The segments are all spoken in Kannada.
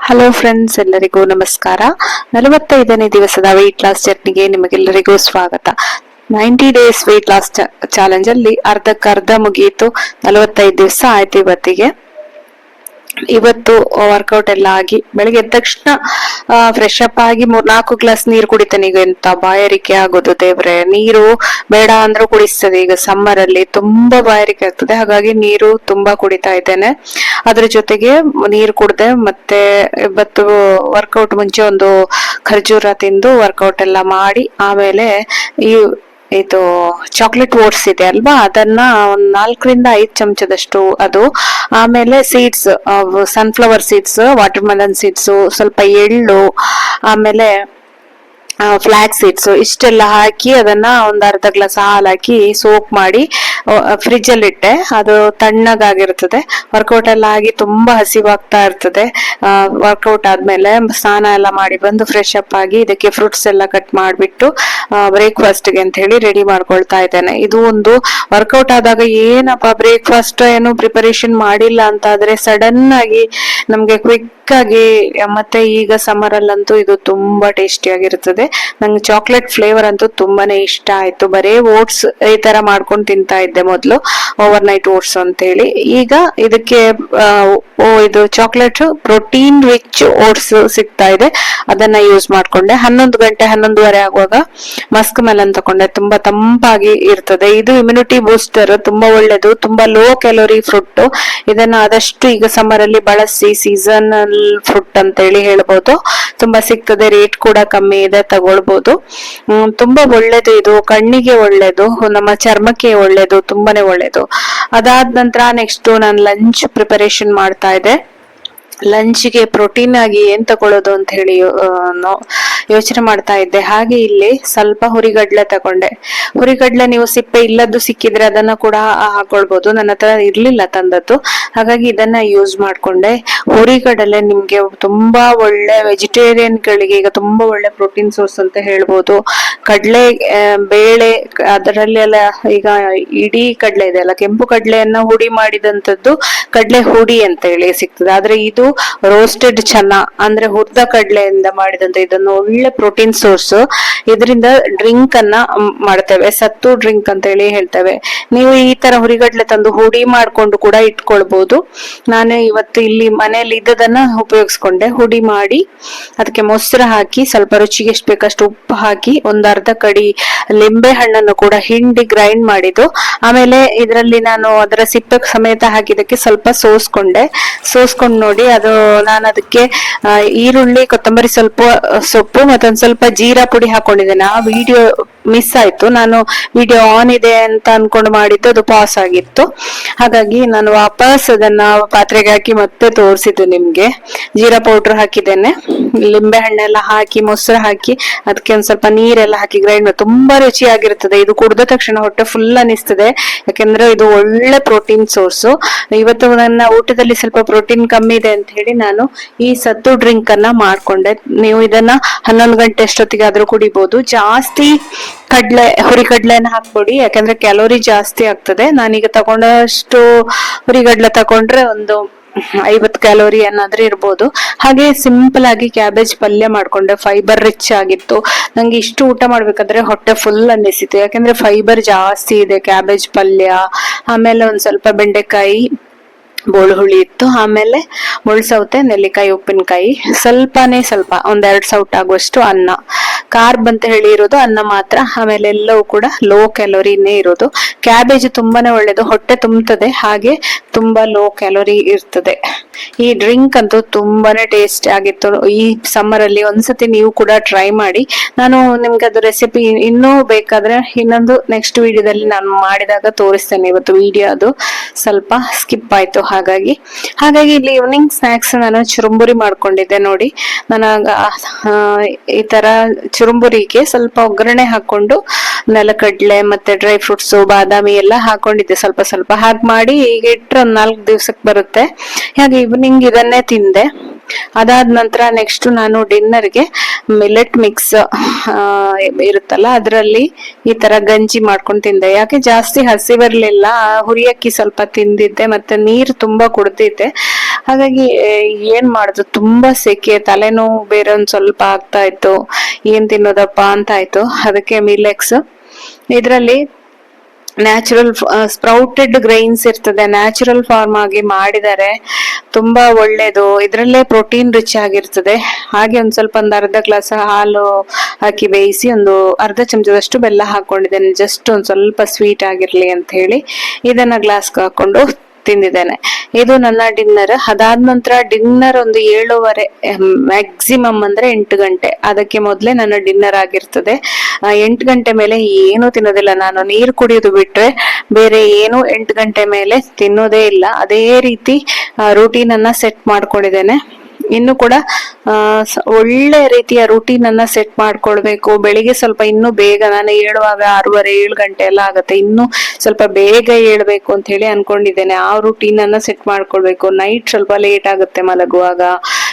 ಹಲೋ ಫ್ರೆಂಡ್ಸ್, ಎಲ್ಲರಿಗೂ ನಮಸ್ಕಾರ. 45ನೇ ದಿವಸದ ವೆಯ್ಟ್ ಲಾಸ್ ಜರ್ನಿಗೆ ನಿಮಗೆಲ್ಲರಿಗೂ ಸ್ವಾಗತ. 90 ಡೇಸ್ ವೆಯ್ಟ್ ಲಾಸ್ ಚಾಲೆಂಜ್ ಅಲ್ಲಿ ಅರ್ಧಕ್ಕರ್ಧ ಮುಗಿಯಿತು. 45 ದಿವಸ ಆಯ್ತು ಇವತ್ತಿಗೆ. ಇವತ್ತು ವರ್ಕೌಟ್ ಎಲ್ಲ ಆಗಿ ಬೆಳಿಗ್ಗೆ ಎದ್ದ ತಕ್ಷಣ ಫ್ರೆಶ್ ಅಪ್ ಆಗಿ 3-4 ಗ್ಲಾಸ್ ನೀರು ಕುಡಿತೇನೆ. ಈಗ ಎಂತ ಬಾಯಾರಿಕೆ ಆಗೋದು ದೇವ್ರೆ, ನೀರು ಬೇಡ ಅಂದ್ರೂ ಕುಡಿಸ್ತದೆ. ಈಗ ಸಮ್ಮರ್ ಅಲ್ಲಿ ತುಂಬಾ ಬಾಯಾರಿಕೆ ಆಗ್ತದೆ, ಹಾಗಾಗಿ ನೀರು ತುಂಬಾ ಕುಡಿತಾ ಇದ್ದೇನೆ. ಅದ್ರ ಜೊತೆಗೆ ನೀರು ಕುಡ್ದೆ ಮತ್ತೆ ಇವತ್ತು ವರ್ಕೌಟ್ ಮುಂಚೆ ಒಂದು ಖರ್ಜೂರ ತಿಂದು ವರ್ಕೌಟ್ ಎಲ್ಲ ಮಾಡಿ ಆಮೇಲೆ ಇದು ಚಾಕ್ಲೇಟ್ ಓಟ್ಸ್ ಇದೆ ಅಲ್ವಾ, ಅದನ್ನ ಒಂದ್ 4-5 ಚಮಚದಷ್ಟು ಅದು, ಆಮೇಲೆ seeds, sunflower seeds, water melon seeds, ಸ್ವಲ್ಪ ಎಳ್ಳು, ಆಮೇಲೆ ಫ್ಲಾಕ್ಸ್ ಸೀಡ್ಸ್ ಇಷ್ಟೆಲ್ಲ ಹಾಕಿ ಅದನ್ನ ಒಂದ್ ಅರ್ಧ ಗ್ಲಾಸ್ ಹಾಲು ಹಾಕಿ ಸೋಕ್ ಮಾಡಿ ಫ್ರಿಜ್ ಅಲ್ಲಿ ಇಟ್ಟೆ. ಅದು ತಣ್ಣಗಾಗಿರ್ತದೆ. ವರ್ಕೌಟ್ ಎಲ್ಲ ಆಗಿ ತುಂಬಾ ಹಸಿವಾಗ್ತಾ ಇರ್ತದೆ. ವರ್ಕೌಟ್ ಆದ್ಮೇಲೆ ಸ್ನಾನ ಎಲ್ಲ ಮಾಡಿ ಬಂದು ಫ್ರೆಶ್ ಅಪ್ ಆಗಿ ಇದಕ್ಕೆ ಫ್ರೂಟ್ಸ್ ಎಲ್ಲ ಕಟ್ ಮಾಡ್ಬಿಟ್ಟು ಬ್ರೇಕ್ಫಾಸ್ಟ್ ಗೆ ಅಂತ ಹೇಳಿ ರೆಡಿ ಮಾಡ್ಕೊಳ್ತಾ ಇದ್ದೇನೆ. ಇದು ಒಂದು ವರ್ಕೌಟ್ ಆದಾಗ ಏನಪ್ಪಾ ಬ್ರೇಕ್ಫಾಸ್ಟ್ ಏನು ಪ್ರಿಪರೇಷನ್ ಮಾಡಿಲ್ಲ ಅಂತ ಆದ್ರೆ ಸಡನ್ ಆಗಿ ನಮ್ಗೆ ಕ್ವಿಕ್ ಆಗಿ, ಮತ್ತೆ ಈಗ ಸಮ್ಮರ್ ಅಲ್ಲಂತೂ ಇದು ತುಂಬಾ ಟೇಸ್ಟಿ ಆಗಿರ್ತದೆ. ನಂಗೆ ಚಾಕ್ಲೇಟ್ ಫ್ಲೇವರ್ ಅಂತೂ ತುಂಬಾನೇ ಇಷ್ಟ ಆಯ್ತು. ಬರೇ ಓಟ್ಸ್ ಈ ತರ ಮಾಡ್ಕೊಂಡು ತಿಂತಾ ಇದ್ದೆ ಮೊದ್ಲು, ಓವರ್ ನೈಟ್ ಓಟ್ಸ್ ಅಂತ ಹೇಳಿ. ಈಗ ಇದಕ್ಕೆ ಇದು ಚಾಕ್ಲೇಟ್ ಪ್ರೋಟೀನ್ ರಿಚ್ ಓಟ್ಸ್ ಸಿಗ್ತಾ ಇದೆ, ಅದನ್ನ ಯೂಸ್ ಮಾಡ್ಕೊಂಡೆ. 11 ಗಂಟೆ 11:30 ಆಗುವಾಗ ಮಸ್ಕ್ ಮೆಲನ್ ತಕೊಂಡೆ. ತುಂಬಾ ತಂಪಾಗಿ ಇರ್ತದೆ. ಇದು ಇಮ್ಯುನಿಟಿ ಬೂಸ್ಟರ್, ತುಂಬಾ ಒಳ್ಳೇದು, ತುಂಬಾ ಲೋ ಕ್ಯಾಲೋರಿ ಫ್ರೂಟ್. ಇದನ್ನ ಆದಷ್ಟು ಈಗ ಸಮ್ಮರ್ ಅಲ್ಲಿ ಬಳಸಿ. ಸೀಸನಲ್ ಫ್ರೂಟ್ ಅಂತ ಹೇಳಿ ಹೇಳ್ಬೋದು. ತುಂಬಾ ಸಿಗ್ತದೆ, ರೇಟ್ ಕೂಡ ಕಮ್ಮಿ ಇದೆ, ತಗೊಳ್ಬಹುದು. ತುಂಬಾ ಒಳ್ಳೇದು. ಇದು ಕಣ್ಣಿಗೆ ಒಳ್ಳೇದು, ನಮ್ಮ ಚರ್ಮಕ್ಕೆ ಒಳ್ಳೇದು, ತುಂಬಾನೇ ಒಳ್ಳೇದು. ಅದಾದ ನಂತರ ನೆಕ್ಸ್ಟ್ ನಾನು ಲಂಚ್ ಪ್ರಿಪರೇಷನ್ ಮಾಡ್ತಾ ಇದ್ದೆ. ಲಂಚ್ಗೆ ಪ್ರೋಟೀನ್ ಆಗಿ ಏನ್ ತಗೊಳ್ಳೋದು ಅಂತ ಹೇಳಿ ಯೋಚನೆ ಮಾಡ್ತಾ ಇದ್ದೆ. ಹಾಗೆ ಇಲ್ಲಿ ಸ್ವಲ್ಪ ಹುರಿಗಡ್ಲೆ ತಗೊಂಡೆ. ಹುರಿಗಡ್ಲೆ ನೀವು ಸಿಪ್ಪೆ ಇಲ್ಲದ್ದು ಸಿಕ್ಕಿದ್ರೆ ಅದನ್ನ ಕೂಡ ಹಾಕೊಳ್ಬಹುದು. ನನ್ನ ಹತ್ರ ಇರ್ಲಿಲ್ಲ ತಂದದ್ದು, ಹಾಗಾಗಿ ಇದನ್ನ ಯೂಸ್ ಮಾಡ್ಕೊಂಡೆ. ಹುರಿಗಡಲೆ ನಿಮ್ಗೆ ತುಂಬಾ ಒಳ್ಳೆ ವೆಜಿಟೇರಿಯನ್ ಗಳಿಗೆ ಈಗ ತುಂಬಾ ಒಳ್ಳೆ ಪ್ರೋಟೀನ್ ಸೋರ್ಸ್ ಅಂತ ಹೇಳ್ಬೋದು. ಕಡ್ಲೆ ಬೇಳೆ ಅದರಲ್ಲಿ ಎಲ್ಲ ಈಗ ಇಡೀ ಕಡ್ಲೆ ಇದೆ ಅಲ್ಲ, ಕೆಂಪು ಕಡ್ಲೆಯನ್ನ ಹುಡಿ ಮಾಡಿದಂತದ್ದು ಕಡ್ಲೆ ಹುಡಿ ಅಂತ ಹೇಳಿ ಸಿಗ್ತದೆ. ಆದ್ರೆ ಇದು ರೋಸ್ಟೆಡ್ ಚೆನ್ನ ಅಂದ್ರೆ ಹುರಿದ ಕಡ್ಲೆಯಿಂದ ಮಾಡಿದಂತ ಇದನ್ನು ಒಳ್ಳೆ ಪ್ರೋಟೀನ್ ಸೋರ್ಸ್. ಇದರಿಂದ ಡ್ರಿಂಕ್ ಅನ್ನ ಮಾಡ್ತೇವೆ, ಸತ್ತು ಡ್ರಿಂಕ್ ಅಂತ ಹೇಳಿ ಹೇಳ್ತೇವೆ. ನೀವು ಈ ತರ ಹುರಿಗಡ್ಲೆ ತಂದು ಹುಡಿ ಮಾಡ್ಕೊಂಡು ಕೂಡ ಇಟ್ಕೊಳ್ಬಹುದು. ನಾನು ಇವತ್ತು ಇಲ್ಲಿ ಮನೆಯಲ್ಲಿ ಇದ್ದದನ್ನ ಉಪಯೋಗಿಸ್ಕೊಂಡೆ. ಹುಡಿ ಮಾಡಿ ಅದಕ್ಕೆ ಮೊಸರು ಹಾಕಿ, ಸ್ವಲ್ಪ ರುಚಿಗೆ ಎಷ್ಟು ಬೇಕಷ್ಟು ಉಪ್ಪು ಹಾಕಿ, ಒಂದು ಅರ್ಧ ಕಡಿ ಲಿಂಬೆ ಹಣ್ಣನ್ನು ಕೂಡ ಹಿಂಡಿ ಗ್ರೈಂಡ್ ಮಾಡಿದ್ದು. ಆಮೇಲೆ ಇದರಲ್ಲಿ ನಾನು ಅದರ ಸಿಪ್ಪೆ ಸಮೇತ ಹಾಕಿದಕ್ಕೆ ಸ್ವಲ್ಪ ಸೋಸ್ಕೊಂಡು ನೋಡಿ, ಅದು ನಾನು ಅದಕ್ಕೆ ಈರುಳ್ಳಿ, ಕೊತ್ತಂಬರಿ, ಸ್ವಲ್ಪ ಸೊಪ್ಪು ಮತ್ತೊಂದ್ ಸ್ವಲ್ಪ ಜೀರಾ ಪುಡಿ ಹಾಕೊಂಡಿದ್ದೇನೆ. ಆ ವಿಡಿಯೋ ಮಿಸ್ ಆಯ್ತು. ನಾನು ವಿಡಿಯೋ ಆನ್ ಇದೆ ಅಂತ ಅನ್ಕೊಂಡು ಮಾಡಿದ್ದು, ಅದು ಪಾಸ್ ಆಗಿತ್ತು. ಹಾಗಾಗಿ ನಾನು ವಾಪಸ್ ಅದನ್ನ ಪಾತ್ರೆಗೆ ಹಾಕಿ ಮತ್ತೆ ತೋರಿಸಿದ್ದು ನಿಮ್ಗೆ. ಜೀರಾ ಪೌಡರ್ ಹಾಕಿದ್ದೇನೆ, ಲಿಂಬೆ ಹಣ್ಣೆಲ್ಲ ಹಾಕಿ, ಮೊಸರು ಹಾಕಿ, ಅದಕ್ಕೆ ಒಂದ್ ಸ್ವಲ್ಪ ನೀರೆಲ್ಲ ಹಾಕಿ ಗ್ರೈಂಡ್ ಮಾಡಿ. ತುಂಬಾ ರುಚಿಯಾಗಿರ್ತದೆ. ಇದು ಕುಡಿದ ತಕ್ಷಣ ಹೊಟ್ಟೆ ಫುಲ್ ಅನಿಸ್ತದೆ, ಯಾಕಂದ್ರೆ ಇದು ಒಳ್ಳೆ ಪ್ರೋಟೀನ್ ಸೋರ್ಸ್. ಇವತ್ತು ನನ್ನ ಊಟದಲ್ಲಿ ಸ್ವಲ್ಪ ಪ್ರೋಟೀನ್ ಕಮ್ಮಿ ಇದೆ ಅಂತ ಹೇಳಿ ನಾನು ಈ ಸತ್ತು ಡ್ರಿಂಕ್ ಅನ್ನ ಮಾಡ್ಕೊಂಡೆ. ನೀವು ಇದನ್ನ 11 ಗಂಟೆ ಅಷ್ಟೊತ್ತಿಗೆ ಆದ್ರೂ ಕುಡಿಬಹುದು. ಜಾಸ್ತಿ ಹುರಿಗಡ್ಲೆನ ಹಾಕ್ಬಿಡಿ, ಯಾಕಂದ್ರೆ ಕ್ಯಾಲೋರಿ ಜಾಸ್ತಿ ಆಗ್ತದೆ. ನಾನೀಗ ತಗೊಂಡಷ್ಟು ಹುರಿಗಡ್ಲೆ ತಗೊಂಡ್ರೆ ಒಂದು 50 ಕ್ಯಾಲೋರಿ ಏನಾದ್ರೂ ಇರ್ಬೋದು. ಹಾಗೆ ಸಿಂಪಲ್ ಆಗಿ ಕ್ಯಾಬೇಜ್ ಪಲ್ಯ ಮಾಡ್ಕೊಂಡೆ, ಫೈಬರ್ ರಿಚ್ ಆಗಿತ್ತು. ನಂಗೆ ಇಷ್ಟು ಊಟ ಮಾಡ್ಬೇಕಾದ್ರೆ ಹೊಟ್ಟೆ ಫುಲ್ ಅನ್ನಿಸಿತು, ಯಾಕಂದ್ರೆ ಫೈಬರ್ ಜಾಸ್ತಿ ಇದೆ ಕ್ಯಾಬೇಜ್ ಪಲ್ಯ. ಆಮೇಲೆ ಒಂದ್ ಸ್ವಲ್ಪ ಬೆಂಡೆಕಾಯಿ ಬೋಳು ಹುಳಿ ಇತ್ತು, ಆಮೇಲೆ ಮುಳ್ಸೌತೆ, ನೆಲ್ಲಿಕಾಯಿ, ಉಪ್ಪಿನಕಾಯಿ, ಸ್ವಲ್ಪ ಒಂದ್ 2 ಸೌಟ್ ಆಗುವಷ್ಟು ಅನ್ನ. ಕಾರ್ಬ್ ಅಂತ ಹೇಳಿ ಇರೋದು ಅನ್ನ ಮಾತ್ರ. ಆಮೇಲೆ ಎಲ್ಲವೂ ಕೂಡ ಲೋ ಕ್ಯಾಲೋರಿನೇ ಇರೋದು. ಕ್ಯಾಬೇಜ್ ತುಂಬಾನೇ ಒಳ್ಳೇದು, ಹೊಟ್ಟೆ ತುಂಬುತ್ತದೆ, ಹಾಗೆ ತುಂಬಾ ಲೋ ಕ್ಯಾಲೋರಿ ಇರ್ತದೆ. ಈ ಡ್ರಿಂಕ್ ಅಂತೂ ತುಂಬಾನೇ ಟೇಸ್ಟ್ ಆಗಿತ್ತು. ಈ ಸಮ್ಮರ್ ಅಲ್ಲಿ ಒಂದ್ಸತಿ ನೀವು ಕೂಡ ಟ್ರೈ ಮಾಡಿ. ನಾನು ನಿಮ್ಗೆ ಅದು ರೆಸಿಪಿ ಇನ್ನೂ ಬೇಕಾದ್ರೆ ಇನ್ನೊಂದು ನೆಕ್ಸ್ಟ್ ವಿಡಿಯೋದಲ್ಲಿ ನಾನು ಮಾಡಿದಾಗ ತೋರಿಸ್ತೇನೆ. ಇವತ್ತು ವಿಡಿಯೋ ಅದು ಸ್ವಲ್ಪ ಸ್ಕಿಪ್ ಆಯ್ತು. ಹಾಗಾಗಿ ಇಲ್ಲಿ ಈವ್ನಿಂಗ್ ಸ್ನಾಕ್ಸ್ ನಾನು ಚುರುಮುರಿ ಮಾಡ್ಕೊಂಡಿದ್ದೆ ನೋಡಿ. ನನಗ ಈ ತರ ಚುರುಮುರಿಗೆ ಸ್ವಲ್ಪ ಒಗ್ಗರಣೆ ಹಾಕೊಂಡು ನೆಲಕಡ್ಲೆ ಮತ್ತೆ ಡ್ರೈ ಫ್ರೂಟ್ಸ್, ಬಾದಾಮಿ ಎಲ್ಲ ಹಾಕೊಂಡಿದ್ದೆ ಸ್ವಲ್ಪ ಹಾಗೆ ಮಾಡಿ. ಈಗ ಇಟ್ರೆ 4 ದಿವ್ಸಕ್ಕೆ ಬರುತ್ತೆ. ಹಾಗೆ ಈವ್ನಿಂಗ್ ಇದನ್ನೇ ತಿಂದೆ. ಅದಾದ ನಂತರ ನೆಕ್ಸ್ಟ್ ನಾನು ಡಿನ್ನರ್ಗೆ ಮಿಲೆಟ್ ಮಿಕ್ಸ್ ಇರುತ್ತಲ್ಲ, ಅದರಲ್ಲಿ ಈ ತರ ಗಂಜಿ ಮಾಡ್ಕೊಂಡು ತಿಂದೆ. ಯಾಕೆ ಜಾಸ್ತಿ ಹಸಿ ಬರ್ಲಿಲ್ಲ, ಹುರಿಯಕ್ಕಿ ಸ್ವಲ್ಪ ತಿಂದಿದ್ದೆ, ಮತ್ತೆ ನೀರು ತುಂಬಾ ಕುಡ್ದಿದ್ದೆ. ಹಾಗಾಗಿ ಏನ್ ಮಾಡುದು, ತುಂಬಾ ಸೆಕೆ, ತಲೆನೋವು ಬೇರೆ ಒಂದ್ ಸ್ವಲ್ಪ ಆಗ್ತಾ ಇತ್ತು. ಏನ್ ತಿನ್ನೋದಪ್ಪ ಅಂತ ಆಯ್ತು. ಅದಕ್ಕೆ ಮಿಲೆಕ್ಸ್, ಇದರಲ್ಲಿ ನ್ಯಾಚುರಲ್ ಸ್ಪ್ರೌಟೆಡ್ ಗ್ರೈನ್ಸ್ ಇರ್ತದೆ, ನ್ಯಾಚುರಲ್ ಫಾರ್ಮ್ ಆಗಿ ಮಾಡಿದ್ದಾರೆ, ತುಂಬಾ ಒಳ್ಳೇದು. ಇದ್ರಲ್ಲೇ ಪ್ರೋಟೀನ್ ರಿಚ್ ಆಗಿರ್ತದೆ. ಹಾಗೆ ಒಂದ್ ಅರ್ಧ ಗ್ಲಾಸ್ ಹಾಲು ಹಾಕಿ ಬೇಯಿಸಿ ಒಂದು ಅರ್ಧ ಚಮಚದಷ್ಟು ಬೆಲ್ಲ ಹಾಕೊಂಡಿದ್ದೇನೆ, ಜಸ್ಟ್ ಒಂದ್ ಸ್ವಲ್ಪ ಸ್ವೀಟ್ ಆಗಿರ್ಲಿ ಅಂತ ಹೇಳಿ ಇದನ್ನ ಗ್ಲಾಸ್ಗೆ ಹಾಕೊಂಡು ತಿಂದಿದ್ದೇನೆ. ಇದು ನನ್ನ ಡಿನ್ನರ್. ಅದಾದ ನಂತರ ಡಿನ್ನರ್ ಒಂದು 7:30, ಮ್ಯಾಕ್ಸಿಮಮ್ ಅಂದ್ರೆ 8 ಗಂಟೆ, ಅದಕ್ಕೆ ಮೊದ್ಲೇ ನನ್ನ ಡಿನ್ನರ್ ಆಗಿರ್ತದೆ. 8 ಗಂಟೆ ಮೇಲೆ ಏನು ತಿನ್ನೋದಿಲ್ಲ ನಾನು, ನೀರು ಕುಡಿಯೋದು ಬಿಟ್ರೆ ಬೇರೆ ಏನು 8 ಗಂಟೆ ಮೇಲೆ ತಿನ್ನೋದೇ ಇಲ್ಲ. ಅದೇ ರೀತಿ ರೂಟೀನ್ ಅನ್ನ ಸೆಟ್ ಮಾಡ್ಕೊಂಡಿದ್ದೇನೆ. ಇನ್ನು ಕೂಡ ಒಳ್ಳೆ ರೀತಿಯ ರೂಟೀನ್ ಅನ್ನ ಸೆಟ್ ಮಾಡ್ಕೊಳ್ಬೇಕು. ಬೆಳಿಗ್ಗೆ ಸ್ವಲ್ಪ ಇನ್ನು ಬೇಗ, ನಾನು ಏಳುವಾಗ 6:30 7 ಗಂಟೆ ಎಲ್ಲ ಆಗುತ್ತೆ, ಇನ್ನು ಸ್ವಲ್ಪ ಬೇಗ ಏಳ್ಬೇಕು ಅಂತ ಹೇಳಿ ಅನ್ಕೊಂಡಿದ್ದೇನೆ. ಆ ರೂಟೀನ್ ಅನ್ನ ಸೆಟ್ ಮಾಡ್ಕೊಳ್ಬೇಕು. ನೈಟ್ ಸ್ವಲ್ಪ ಲೇಟ್ ಆಗುತ್ತೆ ಮಲಗುವಾಗ,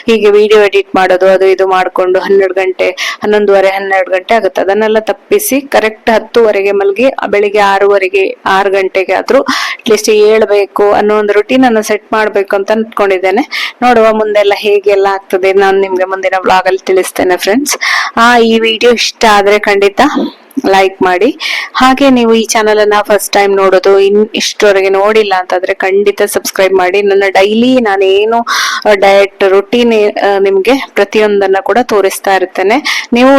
ಹೀಗೆ ವಿಡಿಯೋ ಎಡಿಟ್ ಮಾಡೋದು ಅದು ಇದು ಮಾಡ್ಕೊಂಡು 12 ಗಂಟೆ 11:30 12 ಗಂಟೆ ಆಗುತ್ತೆ. ಅದನ್ನೆಲ್ಲ ತಪ್ಪಿಸಿ ಕರೆಕ್ಟ್ 10:00 ಮಲಗಿ ಬೆಳಿಗ್ಗೆ 6 ಗಂಟೆಗೆ ಆದ್ರೂ ಅಟ್ಲೀಸ್ಟ್ ಏಳ್ಬೇಕು ಅನ್ನೋ ಒಂದು ರೂಟೀನ್ ಅನ್ನ ಸೆಟ್ ಮಾಡ್ಬೇಕು ಅಂತ ಅನ್ಕೊಂಡಿದ್ದೇನೆ. ನೋಡುವ ಮುಂದೆಲ್ಲ ಹೇಗೆಲ್ಲ ಆಗ್ತದೆ, ನಾನು ನಿಮ್ಗೆ ಮುಂದಿನ ವ್ಲಾಗ್ ಅಲ್ಲಿ ತಿಳಿಸ್ತೇನೆ ಫ್ರೆಂಡ್ಸ್. ಈ ವಿಡಿಯೋ ಇಷ್ಟ ಆದ್ರೆ ಖಂಡಿತ ಲೈಕ್ ಮಾಡಿ. ಹಾಗೆ ನೀವು ಈ ಚಾನಲ್ ಅನ್ನ ಫಸ್ಟ್ ಟೈಮ್ ನೋಡೋದು, ಇಷ್ಟವರೆಗೆ ನೋಡಿಲ್ಲ ಅಂತಂದ್ರೆ ಖಂಡಿತ ಸಬ್ಸ್ಕ್ರೈಬ್ ಮಾಡಿ. ನನ್ನ ಡೈಲಿ ನಾನೇನು ಡಯಟ್ ರುಟೀನ್ ನಿಮ್ಗೆ ಪ್ರತಿಯೊಂದನ್ನ ಕೂಡ ತೋರಿಸ್ತಾ ಇರ್ತೇನೆ. ನೀವು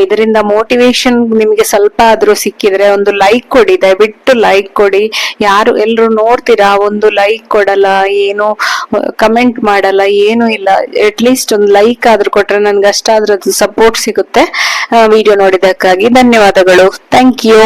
ಇದರಿಂದ ಮೋಟಿವೇಶನ್ ನಿಮ್ಗೆ ಸ್ವಲ್ಪ ಆದ್ರೂ ಸಿಕ್ಕಿದ್ರೆ ಒಂದು ಲೈಕ್ ಕೊಡಿ, ದಯವಿಟ್ಟು ಲೈಕ್ ಕೊಡಿ. ಎಲ್ರು ನೋಡ್ತೀರಾ, ಒಂದು ಲೈಕ್ ಕೊಡಲ್ಲ, ಏನು ಕಮೆಂಟ್ ಮಾಡಲ್ಲ, ಏನು ಇಲ್ಲ. ಅಟ್ಲೀಸ್ಟ್ ಒಂದು ಲೈಕ್ ಆದ್ರೂ ಕೊಟ್ರೆ ನನ್ಗೆ ಅಷ್ಟಾದ್ರೂ ಸಪೋರ್ಟ್ ಸಿಗುತ್ತೆ. ವಿಡಿಯೋ ನೋಡಿದಕ್ಕಾಗಿ ಧನ್ಯವಾದಗಳು. Thank you.